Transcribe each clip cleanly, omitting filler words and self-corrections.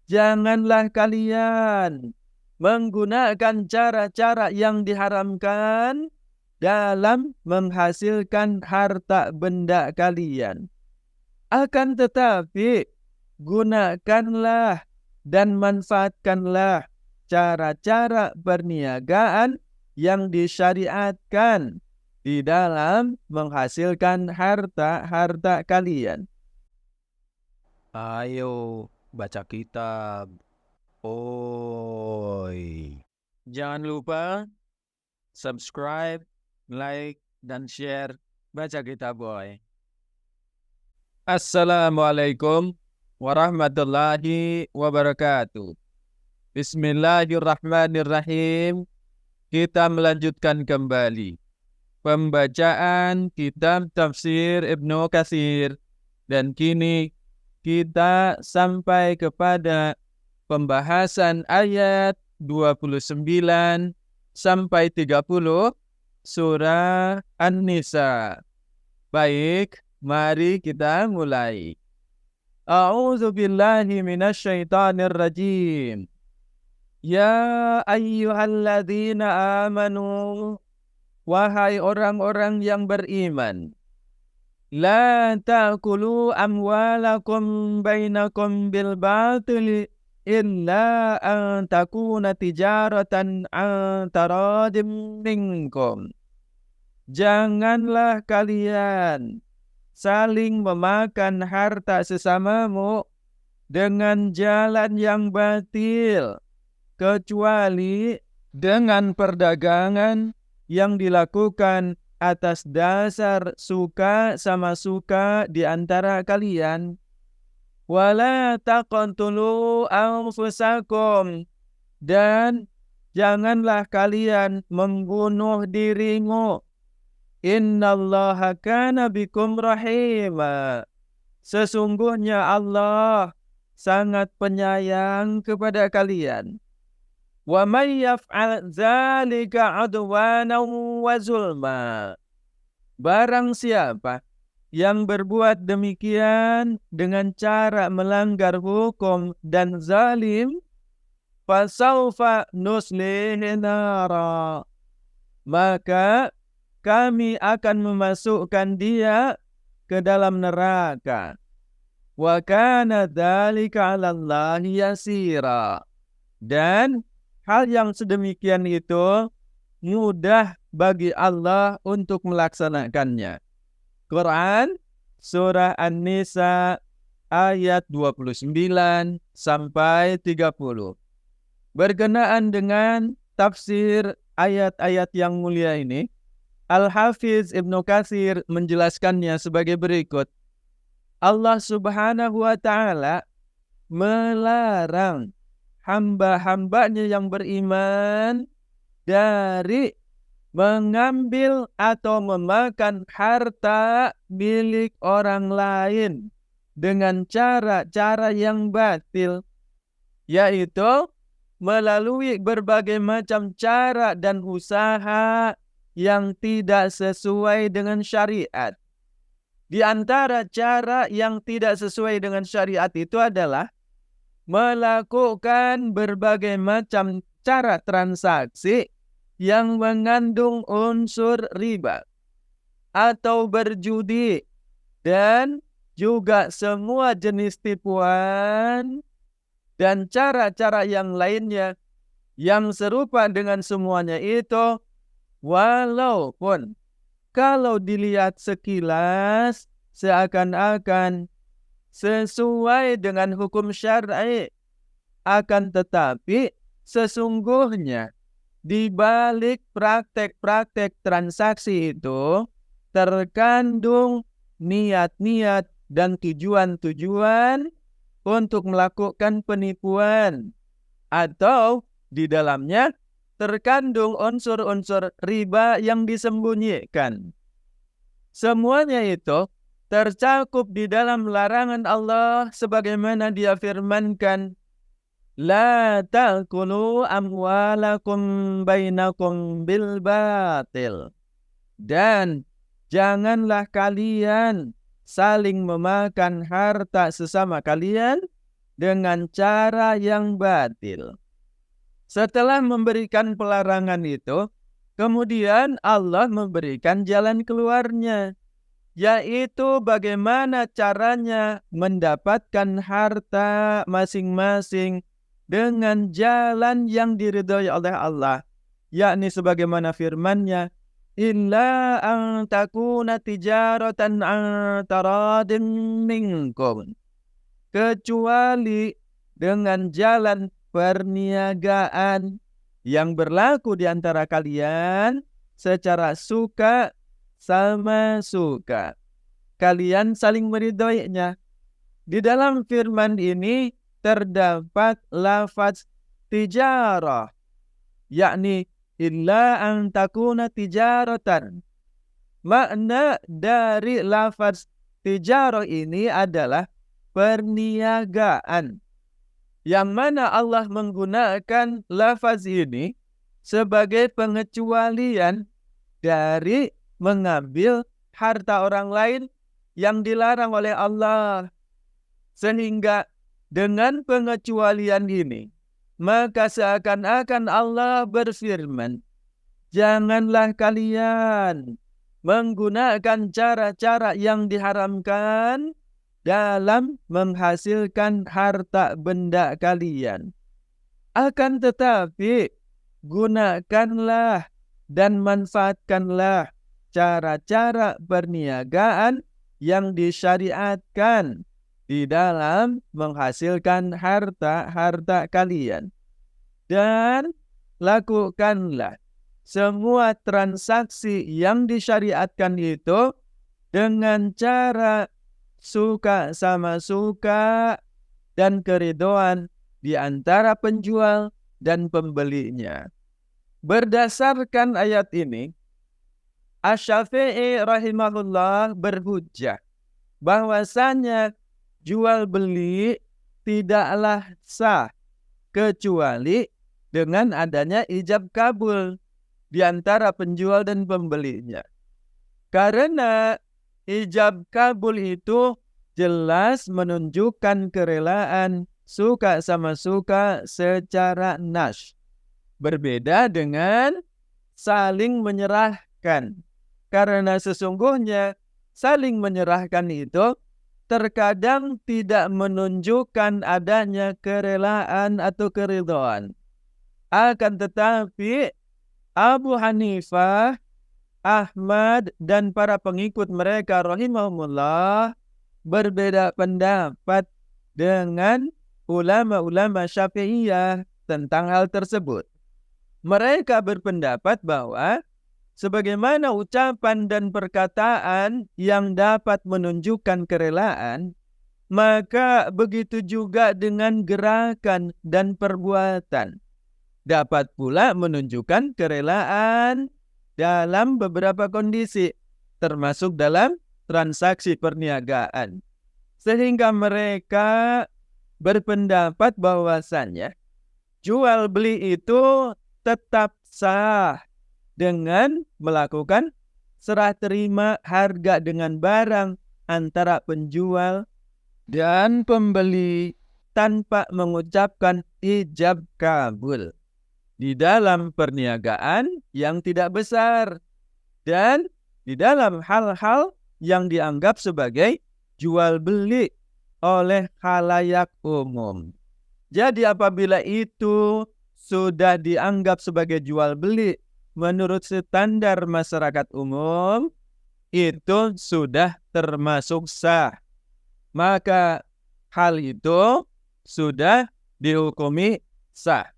Janganlah kalian menggunakan cara-cara yang diharamkan dalam menghasilkan harta benda kalian. Akan tetapi, gunakanlah dan manfaatkanlah cara-cara perniagaan yang disyariatkan di dalam menghasilkan harta-harta kalian. Ayo baca kitab. Oi. Jangan lupa subscribe, like, dan share Baca Kitab Boy. Assalamualaikum warahmatullahi wabarakatuh. Bismillahirrahmanirrahim. Kita melanjutkan kembali pembacaan kitab tafsir Ibnu Katsir. Dan kini kita sampai kepada pembahasan ayat 29 sampai 30 surah An-Nisa. Baik, mari kita mulai. A'udzu billahi minasyaitonir rajim. Ya ayyuhalladzina amanu, wahai orang-orang yang beriman, la ta'kulu amwalakum bainakum bil batili illa an takuna tijaratan an taradim minkum. Janganlah kalian saling memakan harta sesamamu dengan jalan yang batil, kecuali dengan perdagangan yang dilakukan atas dasar suka sama suka di antara kalian. Wala taqtulu anfusakum, dan janganlah kalian membunuh dirimu. Innallaha kana bikum rahima. Sesungguhnya Allah sangat penyayang kepada kalian. Wa may yaf'al dzalika 'udwanan wa zulma. Barang siapa yang berbuat demikian dengan cara melanggar hukum dan zalim, fasawfa nuslihi nara, maka kami akan memasukkan dia ke dalam neraka. Wa kana dzalika 'alallahi yasira. Dan hal yang sedemikian itu mudah bagi Allah untuk melaksanakannya. Quran surah An-Nisa ayat 29 sampai 30. Berkenaan dengan tafsir ayat-ayat yang mulia ini, Al-Hafiz Ibnu Katsir menjelaskannya sebagai berikut. Allah Subhanahu wa ta'ala melarang hamba-hambanya yang beriman dari mengambil atau memakan harta milik orang lain dengan cara-cara yang batil, yaitu melalui berbagai macam cara dan usaha yang tidak sesuai dengan syariat. Di antara cara yang tidak sesuai dengan syariat itu adalah melakukan berbagai macam cara transaksi yang mengandung unsur riba atau berjudi dan juga semua jenis tipuan dan cara-cara yang lainnya yang serupa dengan semuanya itu, walaupun kalau dilihat sekilas seakan-akan sesuai dengan hukum syar'i, akan tetapi sesungguhnya di balik praktek-praktek transaksi itu terkandung niat-niat dan tujuan-tujuan untuk melakukan penipuan, atau di dalamnya terkandung unsur-unsur riba yang disembunyikan. Semuanya itu tercakup di dalam larangan Allah sebagaimana Dia firmankan, la ta'kulu amwalakum bainakum bil batil. Dan janganlah kalian saling memakan harta sesama kalian dengan cara yang batil. Setelah memberikan pelarangan itu, kemudian Allah memberikan jalan keluarnya, yaitu bagaimana caranya mendapatkan harta masing-masing dengan jalan yang diridhoi oleh Allah, yakni sebagaimana firman-Nya, illa an takuna tijaratan an taradin minkum, kecuali dengan jalan perniagaan yang berlaku di antara kalian secara suka sama suka. Kalian saling meridhoinya. Di dalam firman ini terdapat lafaz tijarah, yakni illa an takuna tijaratan. Makna dari lafaz tijarah ini adalah perniagaan, yang mana Allah menggunakan lafaz ini sebagai pengecualian dari mengambil harta orang lain yang dilarang oleh Allah. Sehingga dengan pengecualian ini, maka seakan-akan Allah berfirman, janganlah kalian menggunakan cara-cara yang diharamkan dalam menghasilkan harta benda kalian. Akan tetapi, gunakanlah dan manfaatkanlah cara-cara perniagaan yang disyariatkan di dalam menghasilkan harta-harta kalian. Dan lakukanlah semua transaksi yang disyariatkan itu dengan cara suka sama suka dan keridhaan di antara penjual dan pembelinya. Berdasarkan ayat ini, Asy-Syafi'i rahimahullah berhujjah bahwasanya jual beli tidaklah sah kecuali dengan adanya ijab kabul di antara penjual dan pembelinya. Karena ijab kabul itu jelas menunjukkan kerelaan suka sama suka secara nas. Berbeda dengan saling menyerahkan. Karena sesungguhnya saling menyerahkan itu terkadang tidak menunjukkan adanya kerelaan atau keridhaan. Akan tetapi Abu Hanifah, Ahmad, dan para pengikut mereka rahimahumullah berbeda pendapat dengan ulama-ulama Syafi'iyah tentang hal tersebut. Mereka berpendapat bahwa sebagaimana ucapan dan perkataan yang dapat menunjukkan kerelaan, maka begitu juga dengan gerakan dan perbuatan dapat pula menunjukkan kerelaan dalam beberapa kondisi, termasuk dalam transaksi perniagaan. Sehingga mereka berpendapat bahwasannya jual beli itu tetap sah dengan melakukan serah terima harga dengan barang antara penjual dan pembeli tanpa mengucapkan ijab kabul di dalam perniagaan yang tidak besar dan di dalam hal-hal yang dianggap sebagai jual beli oleh khalayak umum. Jadi apabila itu sudah dianggap sebagai jual beli menurut standar masyarakat umum, itu sudah termasuk sah. Maka hal itu sudah dihukumi sah.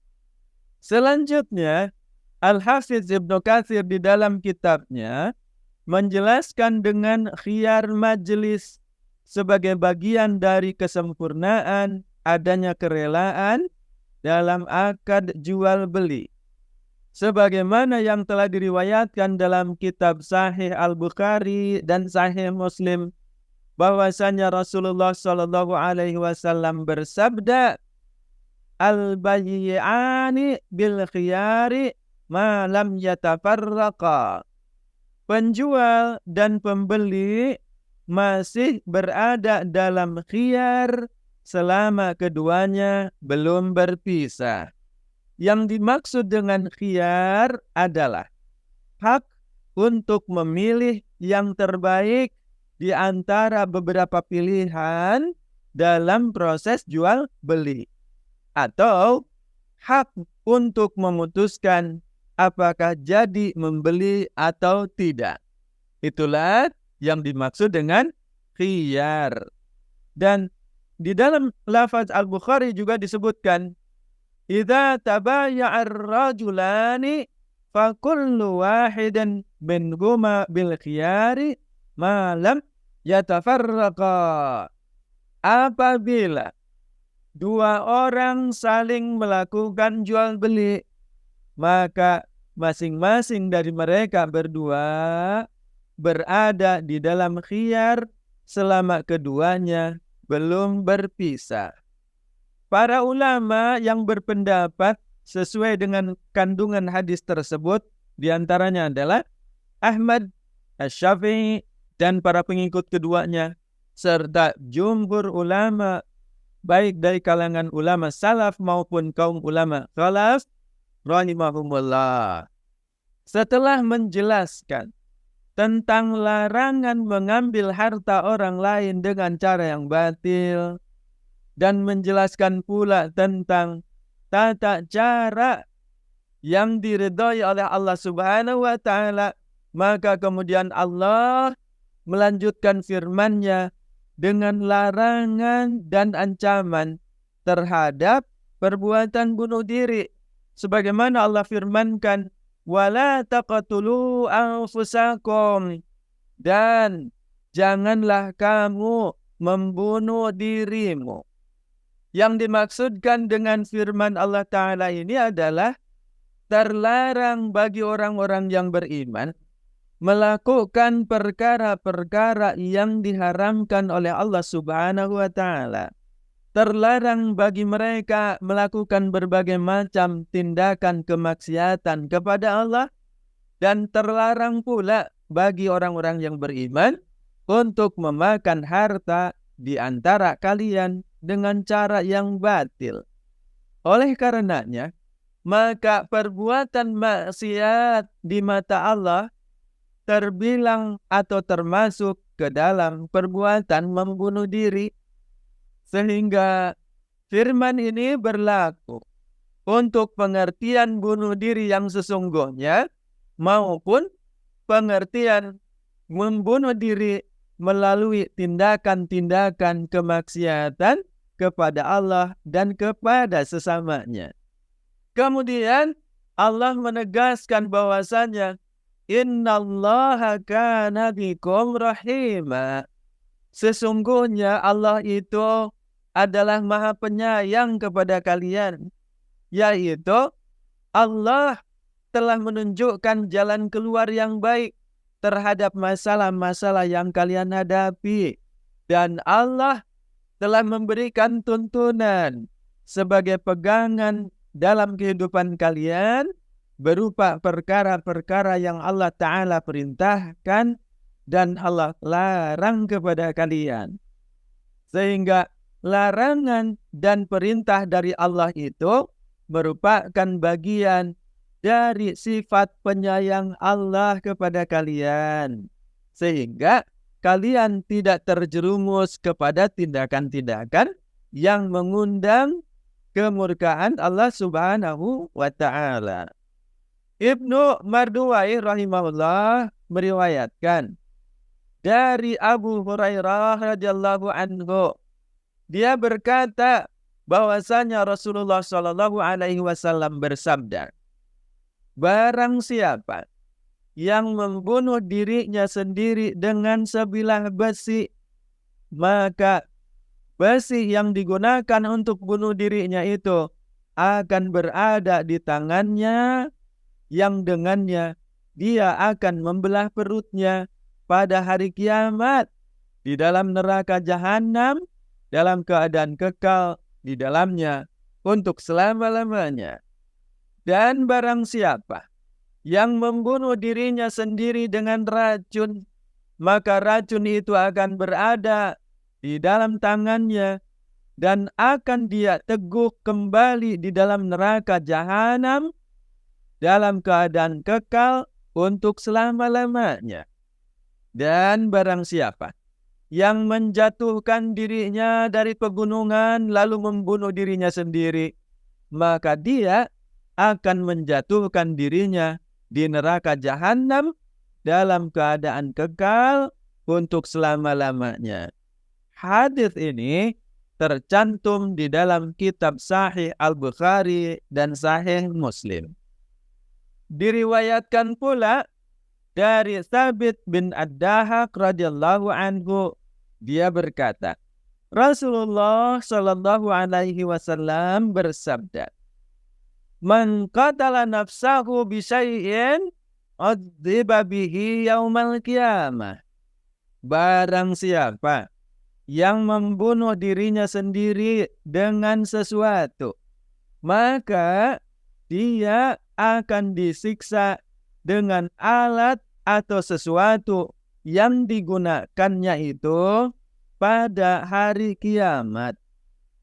Selanjutnya, Al-Hafiz Ibnu Katsir di dalam kitabnya menjelaskan dengan khiyar majlis sebagai bagian dari kesempurnaan adanya kerelaan dalam akad jual beli. Sebagaimana yang telah diriwayatkan dalam kitab Sahih Al-Bukhari dan Sahih Muslim, bahwasanya Rasulullah Shallallahu Alaihi Wasallam bersabda, al-bayyi'ani bil khiyari ma lam yatafarraqa. Penjual dan pembeli masih berada dalam khiyar selama keduanya belum berpisah. Yang dimaksud dengan khiyar adalah hak untuk memilih yang terbaik di antara beberapa pilihan dalam proses jual beli, atau hak untuk memutuskan apakah jadi membeli atau tidak. Itulah yang dimaksud dengan khiyar. Dan di dalam lafaz Al-Bukhari juga disebutkan, idza tabaya'a ar-rajulani fa kullu wahidin minhuma bil khiyari ma lam yatafarraqa. Apabila dua orang saling melakukan jual beli, maka masing-masing dari mereka berdua berada di dalam khiyar selama keduanya belum berpisah. Para ulama yang berpendapat sesuai dengan kandungan hadis tersebut diantaranya adalah Ahmad, Asy-Syafi'i, dan para pengikut keduanya, serta jumhur ulama baik dari kalangan ulama salaf maupun kaum ulama khalaf rahimahumullah. Setelah menjelaskan tentang larangan mengambil harta orang lain dengan cara yang batil, dan menjelaskan pula tentang tata cara yang diridhai oleh Allah Subhanahu wa taala, maka kemudian Allah melanjutkan firman-Nya dengan larangan dan ancaman terhadap perbuatan bunuh diri. Sebagaimana Allah firmankan, wala taqtulu anfusakum, dan janganlah kamu membunuh dirimu. Yang dimaksudkan dengan firman Allah Ta'ala ini adalah terlarang bagi orang-orang yang beriman melakukan perkara-perkara yang diharamkan oleh Allah Subhanahu wa Ta'ala. Terlarang bagi mereka melakukan berbagai macam tindakan kemaksiatan kepada Allah, dan terlarang pula bagi orang-orang yang beriman untuk memakan harta di antara kalian dengan cara yang batil. Oleh karenanya, maka perbuatan maksiat di mata Allah terbilang atau termasuk ke dalam perbuatan membunuh diri. Sehingga firman ini berlaku untuk pengertian bunuh diri yang sesungguhnya maupun pengertian membunuh diri melalui tindakan-tindakan kemaksiatan kepada Allah dan kepada sesamanya. Kemudian Allah menegaskan bahwasanya innallaha kana bikum rahima. Sesungguhnya Allah itu adalah Maha Penyayang kepada kalian, yaitu Allah telah menunjukkan jalan keluar yang baik terhadap masalah-masalah yang kalian hadapi, dan Allah telah memberikan tuntunan sebagai pegangan dalam kehidupan kalian berupa perkara-perkara yang Allah Ta'ala perintahkan dan Allah larang kepada kalian. Sehingga larangan dan perintah dari Allah itu merupakan bagian dari sifat penyayang Allah kepada kalian, sehingga kalian tidak terjerumus kepada tindakan-tindakan yang mengundang kemurkaan Allah Subhanahu wa Ta'ala. Ibnu Marduwai rahimahullah meriwayatkan dari Abu Hurairah radhiyallahu anhu, dia berkata bahwasanya Rasulullah Shallallahu alaihi wasallam bersabda, barang siapa yang membunuh dirinya sendiri dengan sebilah besi, maka besi yang digunakan untuk bunuh dirinya itu akan berada di tangannya, yang dengannya dia akan membelah perutnya pada hari kiamat di dalam neraka jahanam dalam keadaan kekal di dalamnya untuk selama-lamanya. Dan barang siapa yang membunuh dirinya sendiri dengan racun, maka racun itu akan berada di dalam tangannya, dan akan dia teguh kembali di dalam neraka jahanam dalam keadaan kekal untuk selama-lamanya. Dan barang siapa yang menjatuhkan dirinya dari pegunungan lalu membunuh dirinya sendiri, maka dia akan menjatuhkan dirinya di neraka jahanam dalam keadaan kekal untuk selama-lamanya. Hadis ini tercantum di dalam kitab Sahih Al-Bukhari dan Sahih Muslim. Diriwayatkan pula dari Thabit bin Ad-Dahak radhiyallahu anhu, dia berkata, Rasulullah sallallahu alaihi wasallam bersabda, "Man qatala nafsahu bi syai'in udziba bihi yaumal qiyamah." Barang siapa yang membunuh dirinya sendiri dengan sesuatu, maka dia akan disiksa dengan alat atau sesuatu yang digunakannya itu pada hari kiamat.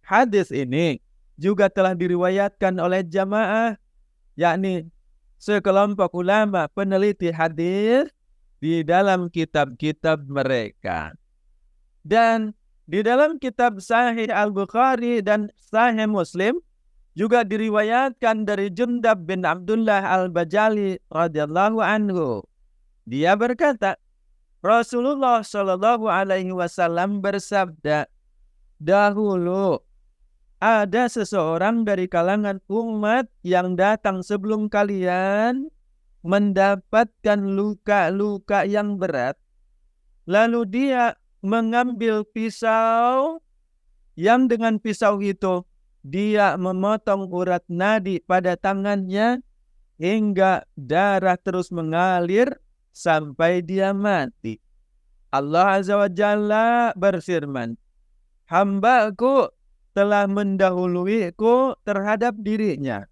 Hadis ini juga telah diriwayatkan oleh jamaah, yakni sekelompok ulama peneliti hadis di dalam kitab-kitab mereka. Dan di dalam kitab Sahih Al-Bukhari dan Sahih Muslim juga diriwayatkan dari Jundab bin Abdullah Al-Bajali radhiyallahu anhu. Dia berkata, Rasulullah Shallallahu alaihi wasallam bersabda, dahulu ada seseorang dari kalangan umat yang datang sebelum kalian mendapatkan luka-luka yang berat, lalu dia mengambil pisau yang dengan pisau itu dia memotong urat nadi pada tangannya hingga darah terus mengalir sampai dia mati. Allah Azza wa Jalla berfirman, "Hamba-Ku telah mendahuluiku terhadap dirinya,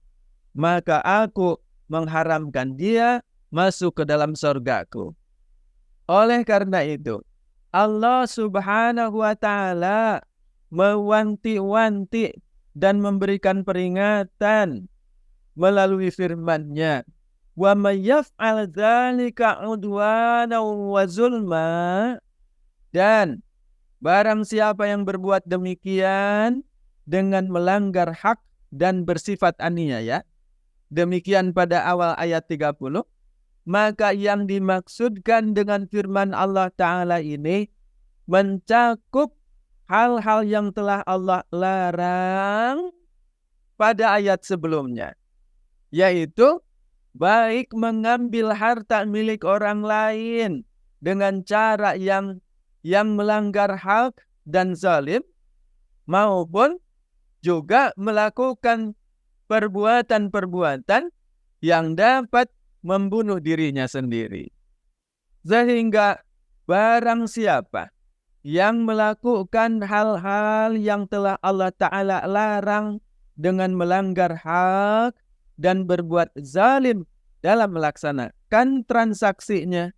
maka aku mengharamkan dia masuk ke dalam surgaku." Oleh karena itu, Allah Subhanahu wa Ta'ala mewanti-wanti dan memberikan peringatan melalui firman-Nya, "Wa may yaf'al dzalika 'udwanan wa zulma." Dan barang siapa yang berbuat demikian dengan melanggar hak dan bersifat aniaya, demikian pada awal ayat 30, maka yang dimaksudkan dengan firman Allah Ta'ala ini mencakup hal-hal yang telah Allah larang pada ayat sebelumnya, yaitu baik mengambil harta milik orang lain dengan cara yang melanggar hak dan zalim, maupun juga melakukan perbuatan-perbuatan yang dapat membunuh dirinya sendiri. Sehingga barang siapa yang melakukan hal-hal yang telah Allah Ta'ala larang dengan melanggar hak dan berbuat zalim dalam melaksanakan transaksinya,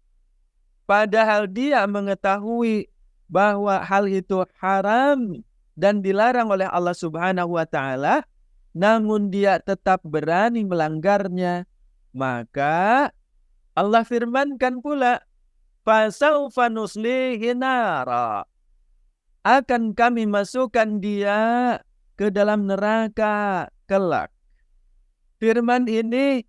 padahal dia mengetahui bahwa hal itu haram dan dilarang oleh Allah Subhanahu wa Ta'ala, namun dia tetap berani melanggarnya, maka Allah firmankan pula, "Fasaufa nuslihi nara." Akan kami masukkan dia ke dalam neraka kelak. Firman ini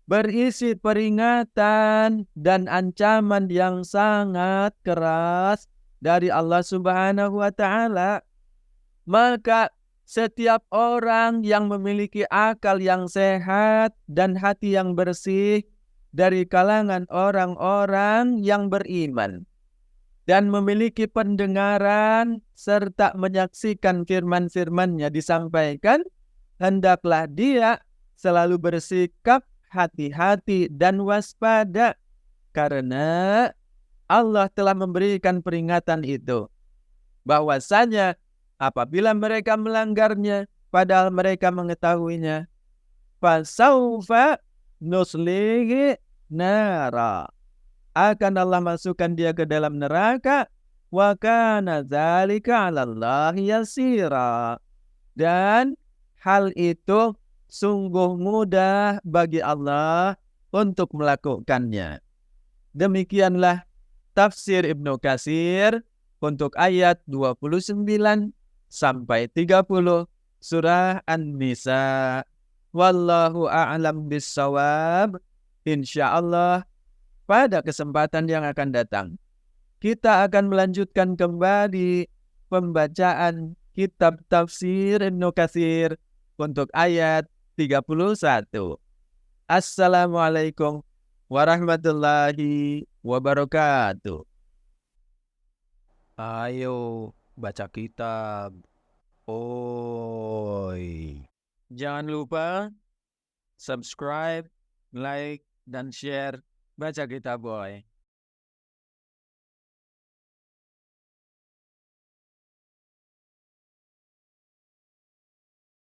berisi peringatan dan ancaman yang sangat keras dari Allah Subhanahu wa Ta'ala. Maka setiap orang yang memiliki akal yang sehat dan hati yang bersih dari kalangan orang-orang yang beriman dan memiliki pendengaran serta menyaksikan firman-firman-Nya disampaikan, hendaklah dia selalu bersikap hati-hati dan waspada, karena Allah telah memberikan peringatan itu, bahwasanya apabila mereka melanggarnya padahal mereka mengetahuinya, fasaufa nuslihi nara, akan Allah masukkan dia ke dalam neraka wa kana dzalika 'alallahi yasira. Dan hal itu sungguh mudah bagi Allah untuk melakukannya. Demikianlah tafsir Ibnu Katsir untuk ayat 29 sampai 30 surah An-Nisa. Wallahu a'lam bissawab. Insyaallah pada kesempatan yang akan datang kita akan melanjutkan kembali pembacaan kitab tafsir Ibnu Katsir untuk ayat 31. Assalamualaikum warahmatullahi wabarakatuh. Ayo baca kitab. Oi. Jangan lupa subscribe, like, dan share Baca Kitab Boy.